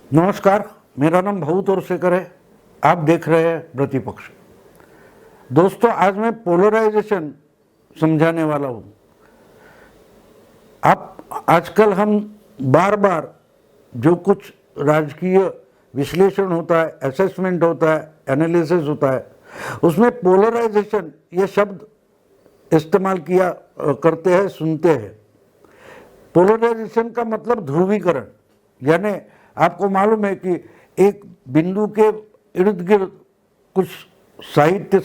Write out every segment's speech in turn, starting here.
नमस्कार, मेरा नाम भाऊ तोरसेकर है। आप देख रहे हैं प्रतिपक्ष। दोस्तों, आज मैं पोलराइजेशन समझाने वाला हूँ। आजकल हम बार बार जो कुछ राजकीय विश्लेषण होता है, असेसमेंट होता है, एनालिसिस होता है, उसमें पोलराइजेशन ये शब्द इस्तेमाल किया करते हैं, सुनते हैं। पोलराइजेशन का मतलब ध्रुवीकरण, यानी आपको मालूम है कि एक बिंदु के इर्द गिर्द कुछ साहित्य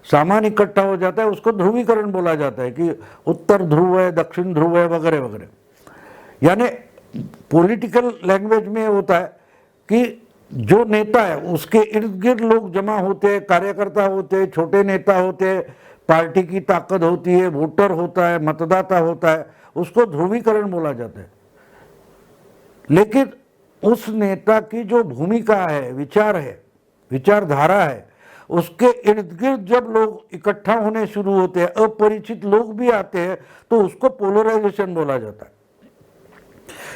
सामान इकट्ठा हो जाता है, उसको ध्रुवीकरण बोला जाता है कि उत्तर ध्रुव है, दक्षिण ध्रुव है, वगैरह वगैरह। यानी पॉलिटिकल लैंग्वेज में होता है कि जो नेता है उसके इर्द गिर्द लोग जमा होते हैं, कार्यकर्ता होते हैं, छोटे नेता होते हैं, पार्टी की ताकत होती है, वोटर होता है, मतदाता होता है, उसको ध्रुवीकरण बोला जाता है। लेकिन उस नेता की जो भूमिका है, विचार है, विचारधारा है, उसके इर्द गिर्द जब लोग इकट्ठा होने शुरू होते हैं, अपरिचित लोग भी आते हैं, तो उसको पोलराइजेशन बोला जाता है।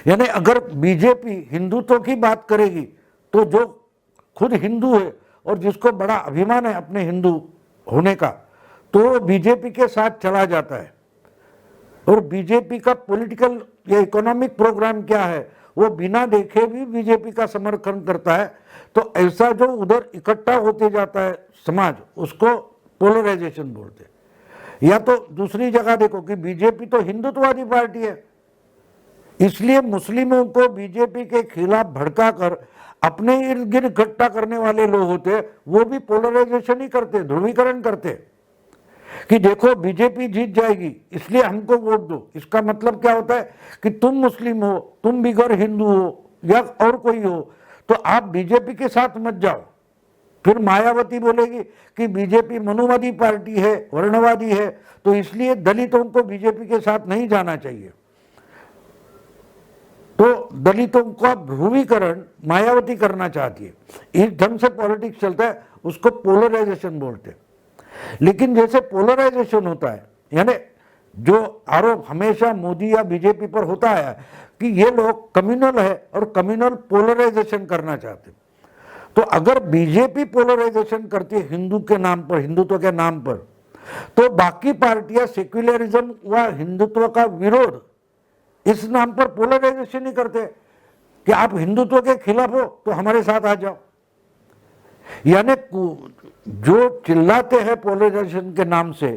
यानी अगर बीजेपी हिंदुत्व की बात करेगी तो जो खुद हिंदू है और जिसको बड़ा अभिमान है अपने हिंदू होने का, तो बीजेपी के साथ चला जाता है। और बीजेपी का पॉलिटिकल या इकोनॉमिक प्रोग्राम क्या है वो बिना देखे भी बीजेपी का समर्थन करता है। तो ऐसा जो उधर इकट्ठा होते जाता है समाज, उसको पोलराइजेशन बोलते हैं। या तो दूसरी जगह देखो कि बीजेपी तो हिंदुत्ववादी पार्टी है, इसलिए मुस्लिमों को बीजेपी के खिलाफ भड़काकर अपने इर्द गिर्द इकट्ठा करने वाले लोग होते हैं, वो भी पोलराइजेशन ही करते, ध्रुवीकरण करते कि देखो बीजेपी जीत जाएगी इसलिए हमको वोट दो। इसका मतलब क्या होता है कि तुम मुस्लिम हो, तुम बिगर हिंदू हो या और कोई हो, तो आप बीजेपी के साथ मत जाओ। फिर मायावती बोलेगी कि बीजेपी मनुवादी पार्टी है, वर्णवादी है, तो इसलिए दलितों को बीजेपी के साथ नहीं जाना चाहिए। तो दलितों का ध्रुवीकरण मायावती करना चाहती है। इस ढंग से पॉलिटिक्स चलता है, उसको पोलराइजेशन बोलते हैं। लेकिन जैसे पोलराइजेशन होता है, यानी जो आरोप हमेशा मोदी या बीजेपी पर होता है कि ये लोग कम्युनल है और कम्युनल पोलराइजेशन करना चाहते हैं, तो अगर बीजेपी पोलराइजेशन करती है हिंदू के नाम पर, हिंदुत्व के नाम पर, तो बाकी पार्टियां सेक्युलरिज्म व हिंदुत्व का विरोध इस नाम पर पोलराइजेशन ही करते कि आप हिंदुत्व के खिलाफ हो तो हमारे साथ आ जाओ। यानी जो चिल्लाते हैं पोलराइजेशन के नाम से,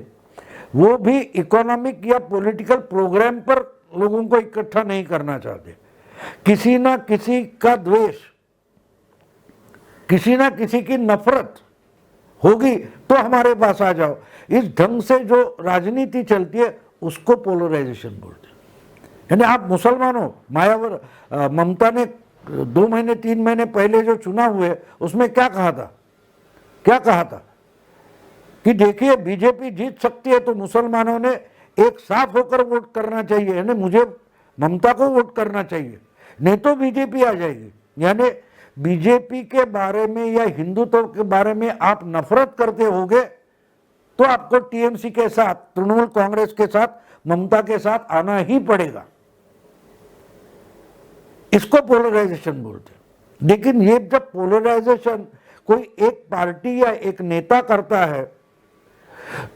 वो भी इकोनॉमिक या पॉलिटिकल प्रोग्राम पर लोगों को इकट्ठा नहीं करना चाहते। किसी ना किसी का द्वेष, किसी ना किसी की नफरत होगी तो हमारे पास आ जाओ। इस ढंग से जो राजनीति चलती है उसको पोलराइजेशन बोलते हैं। यानी आप मुसलमान हो, ममता ने 2 महीने 3 महीने पहले जो चुनाव हुए उसमें क्या कहा था कि देखिए बीजेपी जीत सकती है तो मुसलमानों ने एक साथ होकर वोट करना चाहिए, यानी मुझे ममता को वोट करना चाहिए, नहीं तो बीजेपी आ जाएगी। यानी बीजेपी के बारे में या हिंदुत्व के बारे में आप नफरत करते होगे तो आपको टीएमसी के साथ, तृणमूल कांग्रेस के साथ, ममता के साथ आना ही पड़ेगा। इसको पोलराइजेशन बोलते हैं। लेकिन ये जब पोलराइजेशन कोई एक पार्टी या एक नेता करता है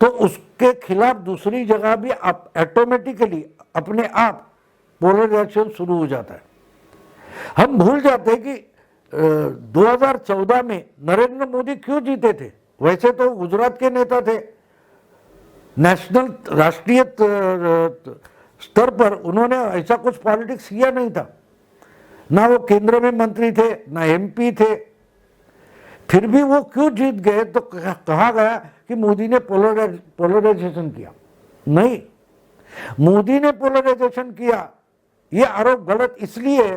तो उसके खिलाफ दूसरी जगह भी ऑटोमेटिकली अपने आप पोलराइजेशन शुरू हो जाता है। हम भूल जाते हैं कि 2014 में नरेंद्र मोदी क्यों जीते थे। वैसे तो गुजरात के नेता थे, राष्ट्रीय स्तर पर उन्होंने ऐसा कुछ पॉलिटिक्स किया नहीं था, ना वो केंद्र में मंत्री थे, ना एमपी थे। फिर भी वो क्यों जीत गए तो कहा गया कि मोदी ने पोलराइजेशन किया। नहीं, मोदी ने पोलराइजेशन किया, ये आरोप गलत इसलिए है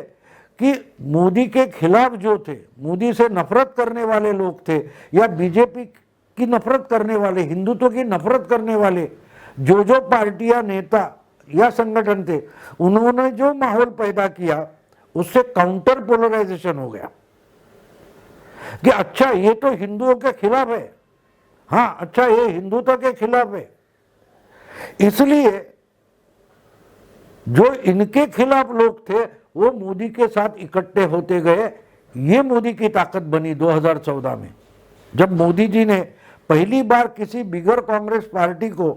कि मोदी के खिलाफ जो थे, मोदी से नफरत करने वाले लोग थे या बीजेपी की नफरत करने वाले, हिंदुत्व की नफरत करने वाले जो पार्टियां, नेता या संगठन थे, उन्होंने जो माहौल पैदा किया उससे काउंटर पोलराइजेशन हो गया कि अच्छा ये तो हिंदुओं के खिलाफ है, हाँ अच्छा ये हिंदुत्व के खिलाफ है, इसलिए जो इनके खिलाफ लोग थे वो मोदी के साथ इकट्ठे होते गए। ये मोदी की ताकत बनी 2014 में, जब मोदी जी ने पहली बार किसी बिगर कांग्रेस पार्टी को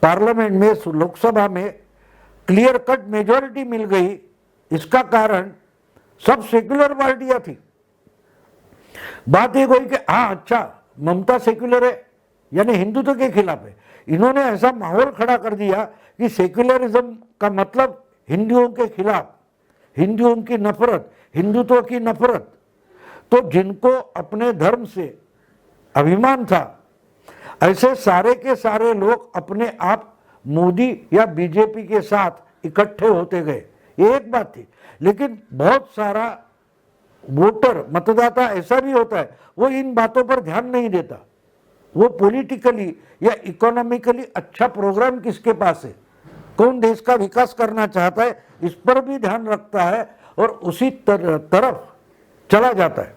पार्लियामेंट में, लोकसभा में क्लियर कट मेजॉरिटी मिल गई। इसका कारण सब सेक्युलर पार्टियां थी। बात एक हुई कि हाँ अच्छा, ममता सेक्युलर है यानी हिंदुत्व के खिलाफ है। इन्होंने ऐसा माहौल खड़ा कर दिया कि सेक्युलरिज्म का मतलब हिंदुओं के खिलाफ, हिंदुओं की नफरत, हिंदुत्व की नफरत। तो जिनको अपने धर्म से अभिमान था, ऐसे सारे के सारे लोग अपने आप मोदी या बीजेपी के साथ इकट्ठे होते गए। ये एक बात थी। लेकिन बहुत सारा वोटर, मतदाता ऐसा भी होता है, वो इन बातों पर ध्यान नहीं देता। वो पॉलिटिकली या इकोनॉमिकली अच्छा प्रोग्राम किसके पास है, कौन देश का विकास करना चाहता है, इस पर भी ध्यान रखता है और उसी तरफ चला जाता है।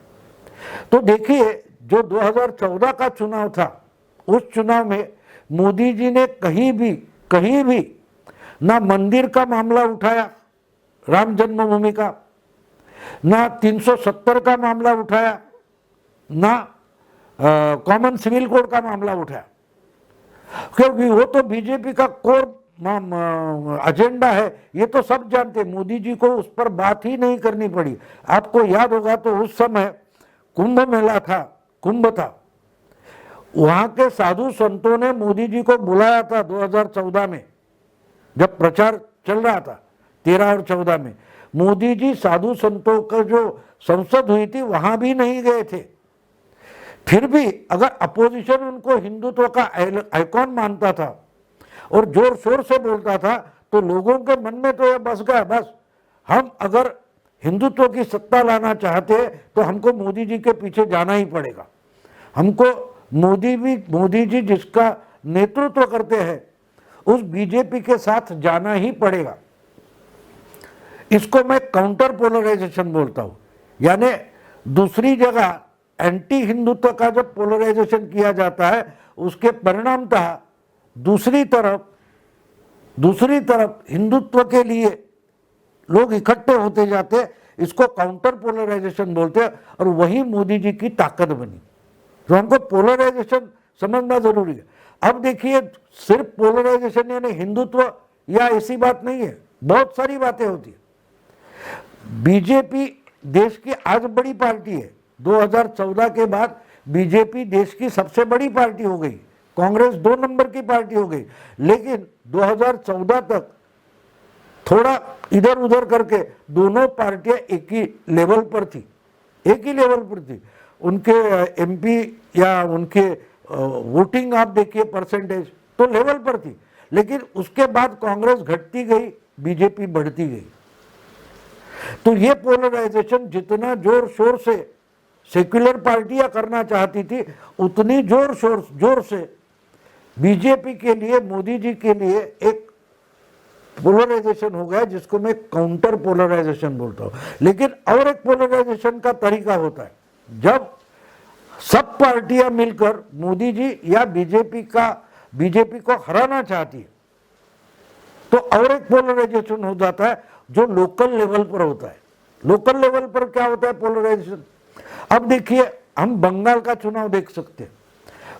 तो देखिए, जो 2014 का चुनाव था, उस चुनाव में मोदी जी ने कहीं भी ना मंदिर का मामला उठाया, राम जन्मभूमि का, ना 370 का मामला उठाया, ना कॉमन सिविल कोड का मामला उठाया, क्योंकि वो तो बीजेपी का कोर एजेंडा है। ये तो सब जानते, मोदी जी को उस पर बात ही नहीं करनी पड़ी। आपको याद होगा तो उस समय कुंभ मेला था, कुंभ था, वहां के साधु संतों ने मोदी जी को बुलाया था 2014 में, जब प्रचार चल रहा था 13 और 14 में। मोदी जी साधु संतों का जो संसद हुई थी वहां भी नहीं गए थे। फिर भी अगर अपोजिशन उनको हिंदुत्व का आइकॉन मानता था और जोर शोर से बोलता था, तो लोगों के मन में तो यह बस गया, बस हम अगर हिंदुत्व की सत्ता लाना चाहते हैं तो हमको मोदी जी के पीछे जाना ही पड़ेगा। हमको मोदी जी जिसका नेतृत्व करते हैं उस बीजेपी के साथ जाना ही पड़ेगा। इसको मैं काउंटर पोलराइजेशन बोलता हूं। यानी दूसरी जगह एंटी हिंदुत्व का जब पोलराइजेशन किया जाता है, उसके परिणामतः दूसरी तरफ हिंदुत्व के लिए लोग इकट्ठे होते जाते हैं। इसको काउंटर पोलराइजेशन बोलते हैं और वही मोदी जी की ताकत बनी। तो हमको पोलराइजेशन समझना जरूरी है। अब देखिए, सिर्फ पोलराइजेशन यानी हिंदुत्व या ऐसी बात नहीं है, बहुत सारी बातें होती है। बीजेपी देश की आज बड़ी पार्टी है। 2014 के बाद बीजेपी देश की सबसे बड़ी पार्टी हो गई, कांग्रेस 2 नंबर की पार्टी हो गई। लेकिन 2014 तक थोड़ा इधर उधर करके दोनों पार्टियां एक ही लेवल पर थी, उनके एमपी या उनके वोटिंग आप देखिए परसेंटेज तो लेवल पर थी। लेकिन उसके बाद कांग्रेस घटती गई, बीजेपी बढ़ती गई। तो ये पोलराइजेशन जितना जोर शोर से सेक्युलर पार्टियां करना चाहती थी, उतनी जोर से बीजेपी के लिए, मोदी जी के लिए एक पोलराइजेशन हो गया, जिसको मैं काउंटर पोलराइजेशन बोलता हूं। लेकिन और एक पोलराइजेशन का तरीका होता है, जब सब पार्टियां मिलकर मोदी जी या बीजेपी को हराना चाहती है, तो और एक पोलराइजेशन हो जाता है जो लोकल लेवल पर होता है। लोकल लेवल पर क्या होता है पोलराइजेशन? अब देखिए, हम बंगाल का चुनाव देख सकते हैं।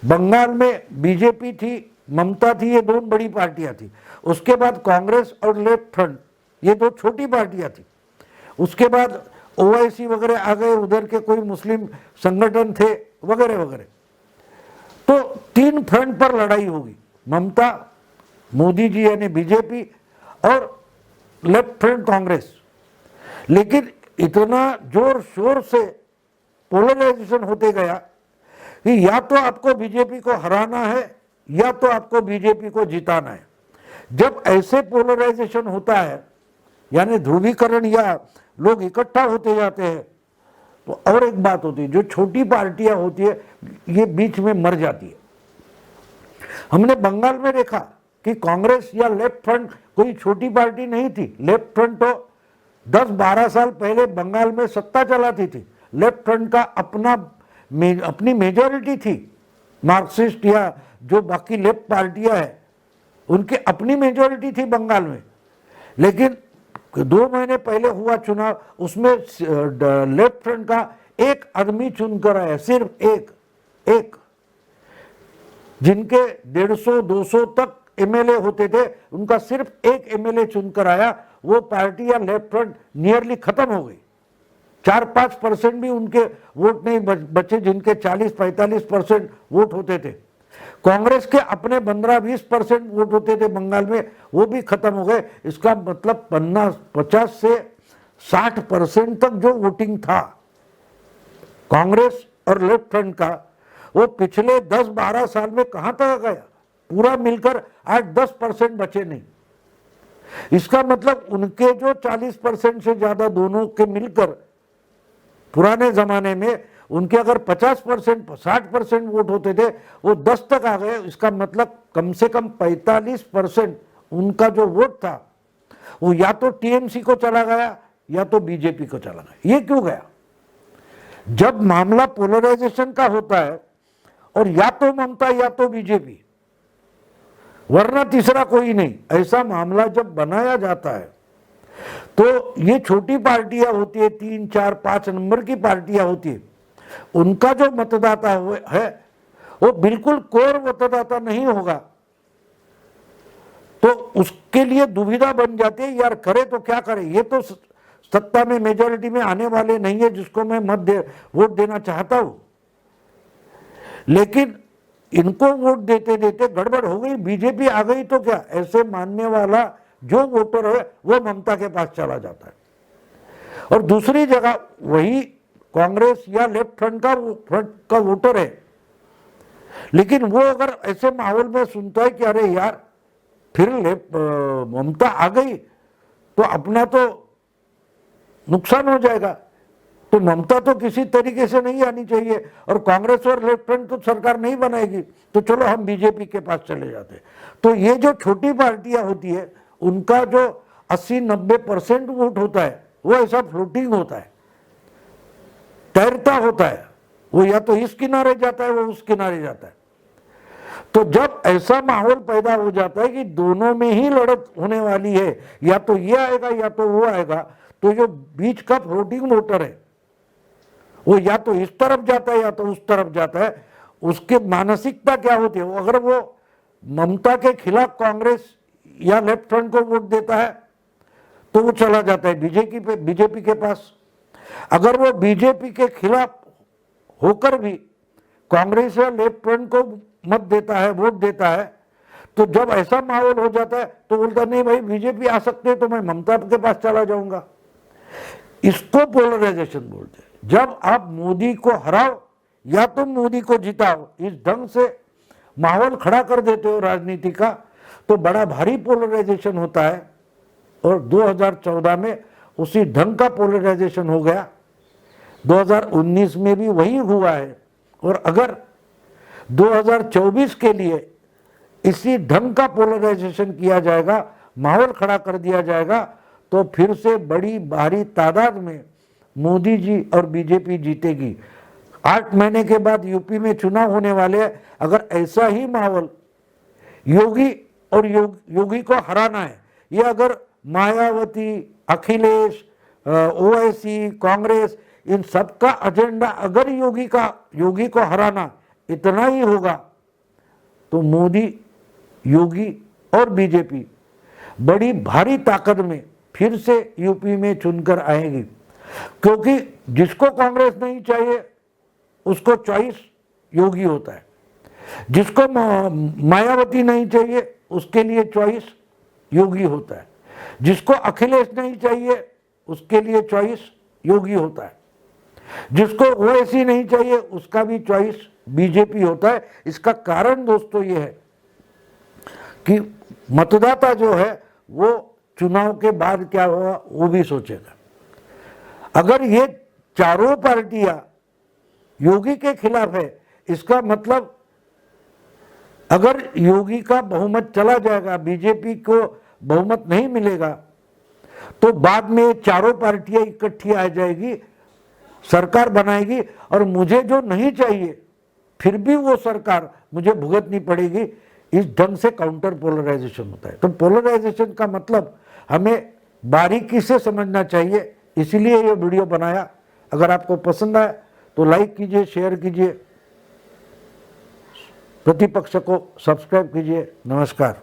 बंगाल में बीजेपी थी, ममता थी, ये 2 बड़ी पार्टियां थी। उसके बाद कांग्रेस और लेफ्ट फ्रंट, ये 2 छोटी पार्टियां थी। उसके बाद ओआईसी वगैरह आ गए, उधर के कोई मुस्लिम संगठन थे वगैरह वगैरह। तो 3 फ्रंट पर लड़ाई होगी, ममता, मोदी जी यानी बीजेपी और लेफ्ट फ्रंट कांग्रेस। लेकिन इतना जोर शोर से पोलराइजेशन होते गया कि या तो आपको बीजेपी को हराना है या तो आपको बीजेपी को जिताना है। जब ऐसे पोलराइजेशन होता है, यानी ध्रुवीकरण या लोग इकट्ठा होते जाते हैं, तो और एक बात होती है, जो छोटी पार्टियां होती है ये बीच में मर जाती है। हमने बंगाल में देखा कि कांग्रेस या लेफ्ट फ्रंट कोई छोटी पार्टी नहीं थी। लेफ्ट फ्रंट तो 10-12 साल पहले बंगाल में सत्ता चलाती थी। लेफ्ट फ्रंट का अपनी मेजॉरिटी थी। मार्क्सिस्ट या जो बाकी लेफ्ट पार्टियां हैं उनकी अपनी मेजॉरिटी थी बंगाल में। लेकिन 2 महीने पहले हुआ चुनाव, उसमें लेफ्ट फ्रंट का एक आदमी चुनकर आया, सिर्फ एक जिनके 150-200 तक एमएलए होते थे, उनका सिर्फ एक एमएलए चुनकर आया। वो पार्टी या लेफ्ट फ्रंट नियरली खत्म हो गई। 4-5% भी उनके वोट नहीं बचे, जिनके 40-45% वोट होते थे। कांग्रेस के अपने 15-20% वोट होते थे बंगाल में, वो भी खत्म हो गए। इसका मतलब 50 से 60% तक जो वोटिंग था कांग्रेस और लेफ्ट फ्रंट का, वो पिछले 10-12 साल में कहां तक गया? पूरा मिलकर 8-10% बचे नहीं। इसका मतलब उनके जो 40% से ज्यादा दोनों के मिलकर पुराने जमाने में उनके अगर 50% 60% वोट होते थे, वो 10 तक आ गए। इसका मतलब कम से कम 45% उनका जो वोट था वो या तो टीएमसी को चला गया या तो बीजेपी को चला गया। ये क्यों गया? जब मामला पोलराइजेशन का होता है और या तो ममता या तो बीजेपी, वरना तीसरा कोई नहीं, ऐसा मामला जब बनाया जाता है तो ये छोटी पार्टियां होती है, 3, 4, 5 नंबर की पार्टियां होती है, उनका जो मतदाता है वो बिल्कुल कोर मतदाता नहीं होगा। तो उसके लिए दुविधा बन जाती है, यार करे तो क्या करे, ये तो सत्ता में मेजॉरिटी में आने वाले नहीं है जिसको मैं वोट देना चाहता हूं। लेकिन इनको वोट देते देते गड़बड़ हो गई, बीजेपी आ गई तो क्या, ऐसे मानने वाला जो वोटर है वो ममता के पास चला जाता है। और दूसरी जगह वही कांग्रेस या लेफ्ट फ्रंट का वोटर है, लेकिन वो अगर ऐसे माहौल में सुनता है कि अरे यार फिर ममता आ गई तो अपना तो नुकसान हो जाएगा, तो ममता तो किसी तरीके से नहीं आनी चाहिए और कांग्रेस और लेफ्ट फ्रंट तो सरकार नहीं बनाएगी, तो चलो हम बीजेपी के पास चले जाते। तो ये जो छोटी पार्टियां होती है उनका जो 80-90% वोट होता है वो ऐसा फ्लोटिंग होता है, तैरता होता है, वो या तो इस किनारे जाता है वो उस किनारे जाता है। तो जब ऐसा माहौल पैदा हो जाता है कि दोनों में ही लड़त होने वाली है, या तो ये आएगा या तो वो आएगा, तो जो बीच का फ्लोटिंग वोटर है वो या तो इस तरफ जाता है या तो उस तरफ जाता है। उसकी मानसिकता क्या होती है, अगर वो ममता के खिलाफ कांग्रेस या लेफ्ट फ्रंट को वोट देता है तो वो चला जाता है बीजेपी के पास। अगर वो बीजेपी के खिलाफ होकर भी कांग्रेस या लेफ्ट फ्रंट को मत देता है, वोट देता है, तो जब ऐसा माहौल हो जाता है तो बोलता नहीं भाई बीजेपी आ सकते हैं तो मैं ममता के पास चला जाऊंगा। इसको पोलराइजेशन बोलते हैं। जब आप मोदी को हराओ या तुम मोदी को जिताओ, इस ढंग से माहौल खड़ा कर देते हो राजनीति का, तो बड़ा भारी पोलराइजेशन होता है। और 2014 में उसी ढंग का पोलराइजेशन हो गया, 2019 में भी वही हुआ है। और अगर 2024 के लिए इसी ढंग का पोलराइजेशन किया जाएगा, माहौल खड़ा कर दिया जाएगा, तो फिर से बड़ी भारी तादाद में मोदी जी और बीजेपी जीतेगी। 8 महीने के बाद यूपी में चुनाव होने वाले हैं। अगर ऐसा ही माहौल योगी और योगी को हराना है, ये अगर मायावती, अखिलेश, ओवैसी, कांग्रेस, इन सब का एजेंडा अगर योगी को हराना इतना ही होगा, तो मोदी, योगी और बीजेपी बड़ी भारी ताकत में फिर से यूपी में चुनकर आएगी। क्योंकि जिसको कांग्रेस नहीं चाहिए उसको चॉइस योगी होता है, जिसको मायावती नहीं चाहिए उसके लिए चॉइस योगी होता है, जिसको अखिलेश नहीं चाहिए उसके लिए चॉइस योगी होता है, जिसको ओवैसी नहीं चाहिए उसका भी चॉइस बीजेपी होता है। इसका कारण दोस्तों ये है कि मतदाता जो है वो चुनाव के बाद क्या होगा वो भी सोचेगा। अगर ये चारों पार्टियां योगी के खिलाफ है, इसका मतलब अगर योगी का बहुमत चला जाएगा, बीजेपी को बहुमत नहीं मिलेगा, तो बाद में चारों पार्टियां इकट्ठी आ जाएगी, सरकार बनाएगी, और मुझे जो नहीं चाहिए फिर भी वो सरकार मुझे भुगतनी पड़ेगी। इस ढंग से काउंटर पोलराइजेशन होता है। तो पोलराइजेशन का मतलब हमें बारीकी से समझना चाहिए, इसीलिए ये वीडियो बनाया। अगर आपको पसंद आए तो लाइक कीजिए, शेयर कीजिए, प्रतिपक्ष को सब्सक्राइब कीजिए। नमस्कार।